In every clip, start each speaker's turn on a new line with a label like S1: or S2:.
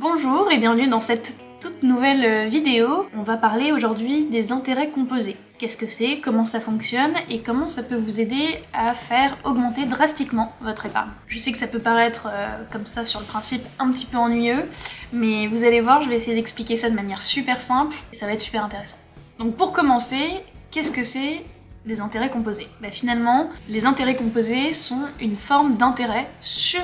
S1: Bonjour et bienvenue dans cette toute nouvelle vidéo. On va parler aujourd'hui des intérêts composés. Qu'est-ce que c'est, comment ça fonctionne et comment ça peut vous aider à faire augmenter drastiquement votre épargne. Je sais que ça peut paraître comme ça sur le principe un petit peu ennuyeux, mais vous allez voir, je vais essayer d'expliquer ça de manière super simple et ça va être super intéressant. Donc pour commencer, qu'est-ce que c'est des intérêts composés? Finalement, les intérêts composés sont une forme d'intérêt sur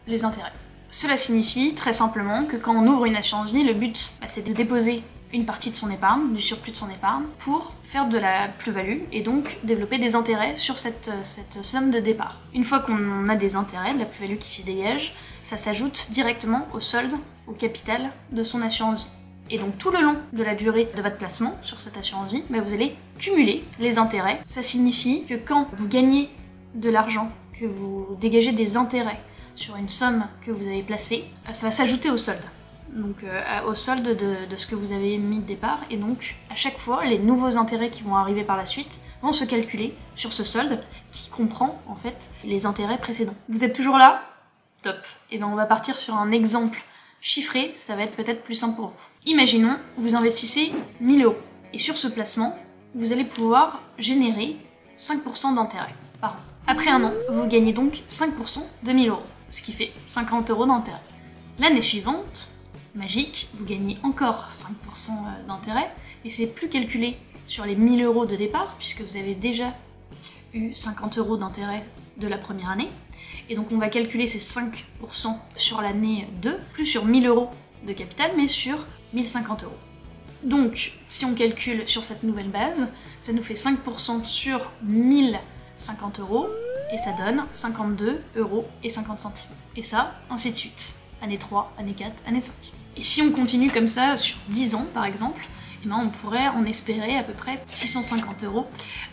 S1: les intérêts. Cela signifie très simplement que quand on ouvre une assurance vie, le but c'est de déposer une partie de son épargne, du surplus de son épargne, pour faire de la plus-value et donc développer des intérêts sur cette somme de départ. Une fois qu'on a des intérêts, de la plus-value qui s'y dégage, ça s'ajoute directement au solde, au capital de son assurance vie. Et donc tout le long de la durée de votre placement sur cette assurance vie, vous allez cumuler les intérêts. Ça signifie que quand vous gagnez de l'argent, que vous dégagez des intérêts sur une somme que vous avez placée, ça va s'ajouter au solde. Donc au solde de ce que vous avez mis de départ, et donc à chaque fois, les nouveaux intérêts qui vont arriver par la suite vont se calculer sur ce solde qui comprend en fait les intérêts précédents. Vous êtes toujours là? Top. Et on va partir sur un exemple chiffré, ça va être peut-être plus simple pour vous. Imaginons, vous investissez 1000 €, et sur ce placement, vous allez pouvoir générer 5% d'intérêt par an. Après un an, vous gagnez donc 5% de 1000 €, ce qui fait 50 € d'intérêt. L'année suivante, magique, vous gagnez encore 5% d'intérêt, et c'est plus calculé sur les 1000 € de départ, puisque vous avez déjà eu 50 € d'intérêt de la première année, et donc on va calculer ces 5% sur l'année 2, plus sur 1000 € de capital, mais sur 1050 €. Donc, si on calcule sur cette nouvelle base, ça nous fait 5% sur 1050 €, et ça donne 52,50 €. Et ça, ainsi de suite. Année 3, année 4, année 5. Et si on continue comme ça sur 10 ans, par exemple, on pourrait en espérer à peu près 650 €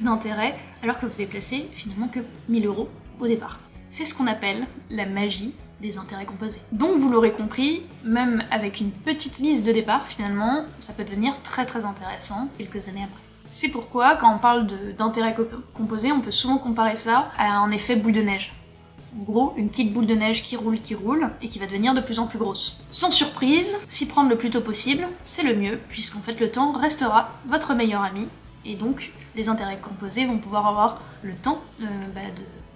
S1: d'intérêt, alors que vous avez placé finalement que 1000 € au départ. C'est ce qu'on appelle la magie des intérêts composés. Donc vous l'aurez compris, même avec une petite mise de départ, finalement, ça peut devenir très très intéressant quelques années après. C'est pourquoi, quand on parle d'intérêts composés, on peut souvent comparer ça à un effet boule de neige. En gros, une petite boule de neige qui roule, et qui va devenir de plus en plus grosse. Sans surprise, s'y prendre le plus tôt possible, c'est le mieux, puisqu'en fait le temps restera votre meilleur ami, et donc les intérêts composés vont pouvoir avoir le temps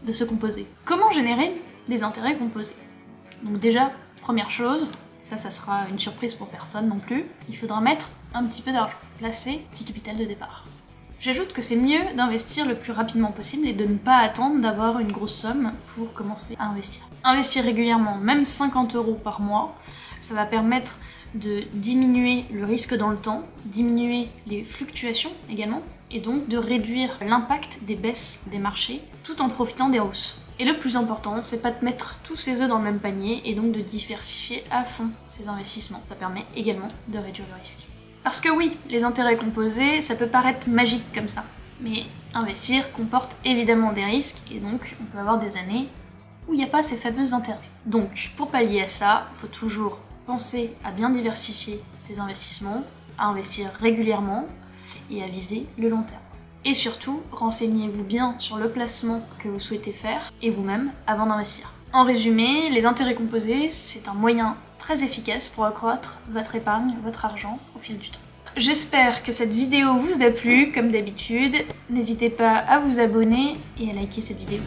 S1: de se composer. Comment générer des intérêts composés? Donc déjà, première chose, ça sera une surprise pour personne non plus, il faudra mettre un petit peu d'argent, placer petit capital de départ. J'ajoute que c'est mieux d'investir le plus rapidement possible et de ne pas attendre d'avoir une grosse somme pour commencer à investir. Investir régulièrement, même 50 € par mois, ça va permettre de diminuer le risque dans le temps, diminuer les fluctuations également, et donc de réduire l'impact des baisses des marchés tout en profitant des hausses. Et le plus important, c'est pas de mettre tous ses œufs dans le même panier et donc de diversifier à fond ses investissements. Ça permet également de réduire le risque. Parce que oui, les intérêts composés, ça peut paraître magique comme ça, mais investir comporte évidemment des risques et donc on peut avoir des années où il n'y a pas ces fameux intérêts. Donc pour pallier à ça, il faut toujours penser à bien diversifier ses investissements, à investir régulièrement et à viser le long terme. Et surtout, renseignez-vous bien sur le placement que vous souhaitez faire et vous-même avant d'investir. En résumé, les intérêts composés, c'est un moyen très efficace pour accroître votre épargne, votre argent au fil du temps. J'espère que cette vidéo vous a plu, comme d'habitude. N'hésitez pas à vous abonner et à liker cette vidéo.